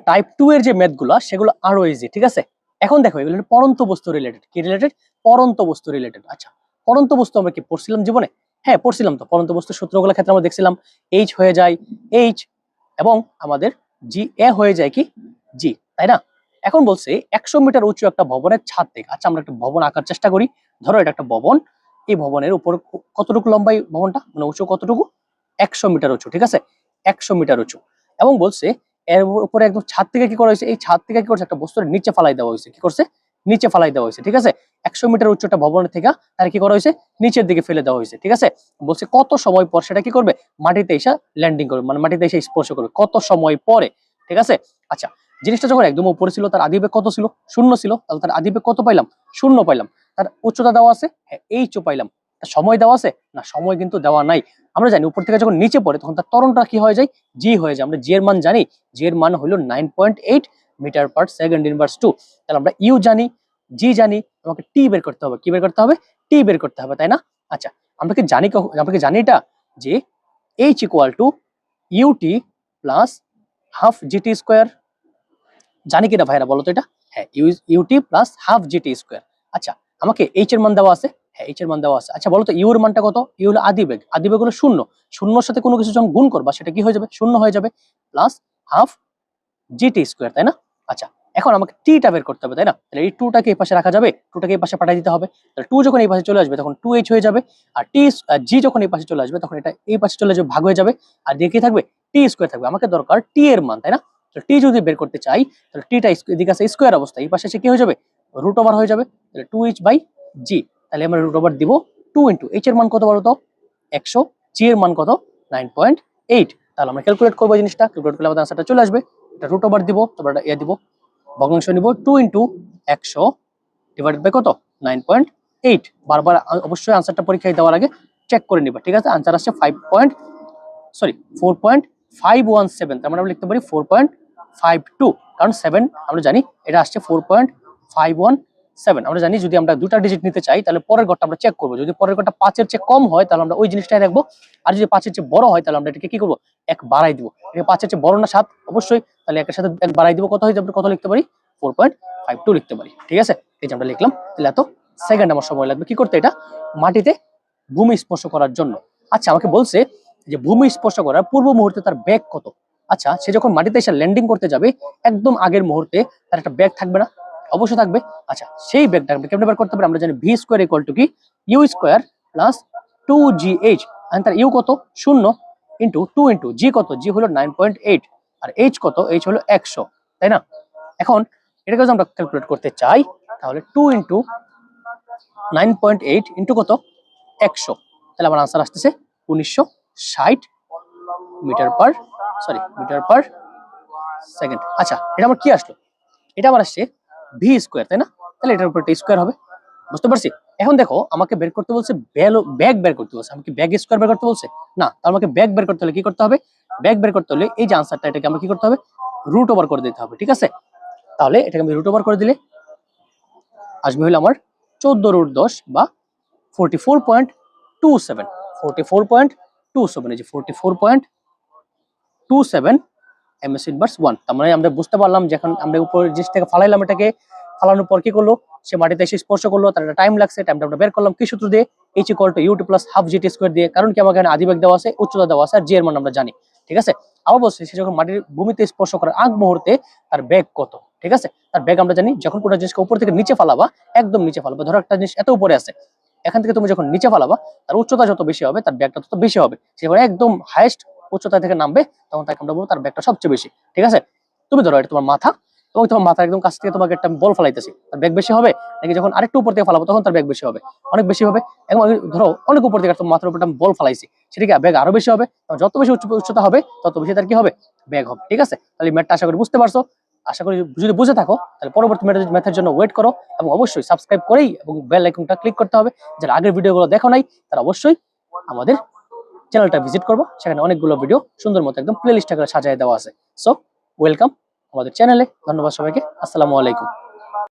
Type 2 এর যে ম্যাথগুলো সেগুলো আরো ইজি, ঠিক আছে। এখন দেখো এগুলো পরন্ত বস্তু রিলেটেড, কি রিলেটেড? পরন্ত বস্তু রিলেটেড। আচ্ছা, পরন্ত বস্তু আমরা কি পড়ছিলাম জীবনে? হ্যাঁ পড়ছিলাম তো। পরন্ত বস্তুর সূত্রগুলোর ক্ষেত্রে আমরা দেখছিলাম এইচ হয়ে যায় এইচ, এবং আমাদের জি এ হয়ে যায় কি জি, তাই না? এখন বলছে 100 মিটার উঁচু একটা ভবনের ছাদ থেকে। আচ্ছা, আমরা একটা ভবন আঁকার চেষ্টা করি। ধরো এটা একটা ভবন, এই ভবনের উপর কতটুকু লম্বা এই ভবনটা, মানে উঁচু কতটুকু? 100 মিটার উঁচু, ঠিক আছে। 100 মিটার উঁচু, এবং বলছে এর উপরে একদম ছাদ থেকে কি করা হয়েছে? এই ছাদ থেকে কি করছে? একটা বস্তুর নিচে ফালাই দেওয়া হয়েছে। কি করছে? নিচে ফালাই দেওয়া হয়েছে, ঠিক আছে। 100 মিটার উচ্চ একটা ভবনের থেকে তার কি করা হয়েছে? নিচের দিকে ফেলে দেওয়া হয়েছে, ঠিক আছে। বলছে কত সময় পর সেটা কি করবে? মাটিতে এসে ল্যান্ডিং করবে, মানে মাটিতে এসে স্পর্শ করবে কত সময় পরে, ঠিক আছে। আচ্ছা, জিনিসটা যখন একদম উপরে ছিল তার আদিবেগ কত ছিল? 0 ছিল। তাহলে তার আদিবেগ কত পাইলাম? 0 পাইলাম। তার উচ্চতা দেওয়া আছে, হ্যাঁ এইচও পাইলাম। তার সময় দেওয়া আছে না, সময় কিন্তু দেওয়া নাই। আমরা জানি উপর থেকে যখন নিচে পড়ে তখন তার ত্বরণটা কি হয়ে যায়? জি হয়ে যায়। আমরা জি এর মান জানি, জি এর মান হলো 9.8 মিটার পার সেকেন্ড ইনভার্স 2। তাহলে আমরা ইউ জানি, জি জানি, আমাকে টি বের করতে হবে। কি বের করতে হবে? টি বের করতে হবে, তাই না? আচ্ছা, আমরা কি জানি, এটা যে h equal to u t plus half g t square. জানি কিনা ভাইরা বলো তো এটা? হ্যাঁ, u t plus half g t square. আচ্ছা, আমাকে এইচ এর মান দেওয়া আছে, হ্যাঁ এইচ এর মান দেওয়া আছে। আচ্ছা বলো তো ইউ এর মানটা কত? ইউ হলো আদিবেগ, আদিবেগ হলো 0। শূন্যর সাথে কোনো কিছু যখন গুণ করবা সেটা কি হয়ে যাবে? 0 হয়ে যাবে। প্লাস হাফ জিটি স্কোয়ার, তাই না? আচ্ছা, এখন আমাকে টিটা বের করতে হবে, তাই না? তাহলে এই 2টাকে এই পাশে রাখা যাবে, 2টাকে এই পাশে পাঠিয়ে দিতে হবে। তাহলে 2 যখন এই পাশে চলে আসবে তখন 2h হয়ে যাবে। আর টি জি যখন এই পাশে চলে আসবে তখন এটা এই পাশে চলে যাবে, ভাগ হয়ে যাবে। আর দিয়ে কি থাকবে? টি স্কোয়ার থাকবে। আমাকে দরকার টি এর মান, তাই না? তো টি যদি বের করতে চাই তাহলে টিটা এদিকে আছে স্কোয়ার অবস্থা, এই পাশে এসে কি হয়ে যাবে? রুট ওভার হয়ে যাবে। তাহলে 2h বাই জি। তাহলে আমরা রুট ওভার দিব 2 ইন্টু এইচ এর মান কত বলো তো? 100। জি এর মান কত? 9.8। তাহলে আমরা ক্যালকুলেট করবো জিনিসটা, ক্যালকুলেট করলে আমাদের আনসারটা চলে আসবে। এটা রুট ওভার দিব, তারপর এটা দিব, ভগ্নাংশ নিব 2 ইন্টু 100 ডিভাইডেড বাই কত? 9.8। বারবার অবশ্যই আনসারটা পরীক্ষায় দেওয়ার আগে চেক করে নিবা, ঠিক আছে। আনসার আসছে 4.517। তার মানে আমরা লিখতে পারি 4.52, কারণ 7 আমরা জানি এটা আসছে 4.517। আমরা জানি যদি আমরা দুটা ডিজিট নিতে চাই তাহলে পরের ঘরটা আমরা চেক করবো। যদি পরের ঘরটা 5-এর চেয়ে কম হয় তাহলে আমরা ওই জিনিসটাই রাখবো। আর যদি 5-এর চেয়ে বড় হয় তাহলে আমরা এটাকে কি করবো? 1 বাড়াই দিব। এটা 5-এর চেয়ে বড় না 7? অবশ্যই। তাহলে 1-এর সাথে 1 বাড়াই দিব, কত হয়ে যাবে? কত লিখতে পারি? 4.52 লিখতে পারি, ঠিক আছে। এই যে আমরা লিখলাম। তাহলে এত সেকেন্ড আমার সময় লাগবে কি করতে? এটা মাটিতে ভূমি স্পর্শ করার জন্য। আচ্ছা, আমাকে বলছে যে ভূমি স্পর্শ করার পূর্ব মুহূর্তে তার বেগ কত? আচ্ছা, সে যখন মাটিতে এসে ল্যান্ডিং করতে যাবে একদম আগের মুহূর্তে তার একটা বেগ থাকবে না? অবশ্যই থাকবে। আচ্ছা, সেই বেগটা আমরা কেমনে বের করতে পারি? আমরা জানি ভি স্কোয়ার ইকুয়াল টু কি? U square plus 2gh। আর তার ইউ কত? 0 ইন্টু 2 ইন্টু জি কত? জি হলো 9.8। আর এইচ কত? এইচ হলো 100, তাই না? এখন এটাকে যদি আমরা ক্যালকুলেট করতে চাই তাহলে 2 ইন্টু 9.8 ইন্টু কত? 100। তাহলে আমার আনসার আসতেছে 1960 মিটার পার সেকেন্ড। আচ্ছা, এটা আমার কি আসলো? এটা আমার আসছে ভি স্কোয়ার, তাই না? তাহলে এটার উপর স্কোয়ার হবে। বুঝতে পারছি? এখন দেখো আমাকে বের করতে বলছে ব্যাগ বের করতে বলছে। আমাকে ব্যাগ স্কোয়ার বের করতে বলছে না। তার আমাকে ব্যাগ বের করতে হলে কি করতে হবে? ব্যাগ বের করতে হলে এই যে আনসারটা এটাকে আমরা কি করতে হবে? রুট ওভার করে দিতে হবে, ঠিক আছে। তাহলে এটাকে আমি রুট ওভার করে দিলে আসবে হলো আমার 14√10 বা 44.27। 44.27, এই যে 44.27 এমএস ইনভার্স 1। তার মানে আমরা বুঝতে পারলাম যে এখন আমরা উপরের জিনিস থেকে ফালাইলাম, এটাকে ফালানোর পর কি করলো? সে মাটিতে এসে স্পর্শ করলো, তার একটা টাইম লাগছে। টাইমটা আমরা বের করলাম কি সূত্র দিয়ে? H equal to u t plus half g t square দিয়ে। কারণ কি আমাকে এখানে আদিবেগ দেওয়া আছে, উচ্চতা দেওয়া আছে, আর জি এর মান আমরা জানি, ঠিক আছে। আবার বলছি সে যখন মাটির ভূমিতে স্পর্শ করার আগ মুহূর্তে তার বেগ কত, ঠিক আছে। তার বেগ আমরা জানি যখন কোনো জিনিসকে উপর থেকে নিচে ফালাবা, একদম নিচে ফালাবা। ধরো একটা জিনিস এত উপরে আছে, এখান থেকে তুমি যখন নিচে ফালাবা তার উচ্চতা যত বেশি হবে তার ব্যাগটা তত বেশি হবে। সে যখন একদম হাইয়েস্ট উচ্চতা থেকে নামবে তখন তাকে আমরা বলবো তার ব্যাগটা সবচেয়ে বেশি, ঠিক আছে। তুমি ধরো এটা তোমার মাথা, এবং তোমার মাথার একদম কাছ থেকে তোমাকে একটা বল ফালাইতেছি, তার ব্যাগ বেশি হবে নাকি যখন আরেকটু উপর থেকে ফালাবো তখন তার ব্যাগ বেশি হবে? অনেক বেশি হবে। এবং ধরো অনেক উপর থেকে তোমার মাথার উপর একটা বল ফালাইছি, সেটাকে ব্যাগ আরো বেশি হবে। যত বেশি উচ্চতা হবে তত বেশি তার কি হবে? ব্যাগ হবে, ঠিক আছে। তাহলে ম্যাথটা আশা করি বুঝতে পারছো। আশা করি যদি বুঝে থাকো তাহলে পরবর্তী ম্যাথের জন্য ওয়েট করো, এবং অবশ্যই সাবস্ক্রাইব করেই এবং বেল আইকনটা ক্লিক করতে হবে। যারা আগের ভিডিওগুলো দেখো নাই তারা অবশ্যই আমাদের চ্যানেলটা ভিজিট করবো। সেখানে অনেকগুলো ভিডিও সুন্দর মতো একদম প্লে লিস্ট করে সাজিয়ে দেওয়া আছে। সো ওয়েলকাম আমাদের চ্যানেলে। ধন্যবাদ সবাইকে। আসসালামু আলাইকুম।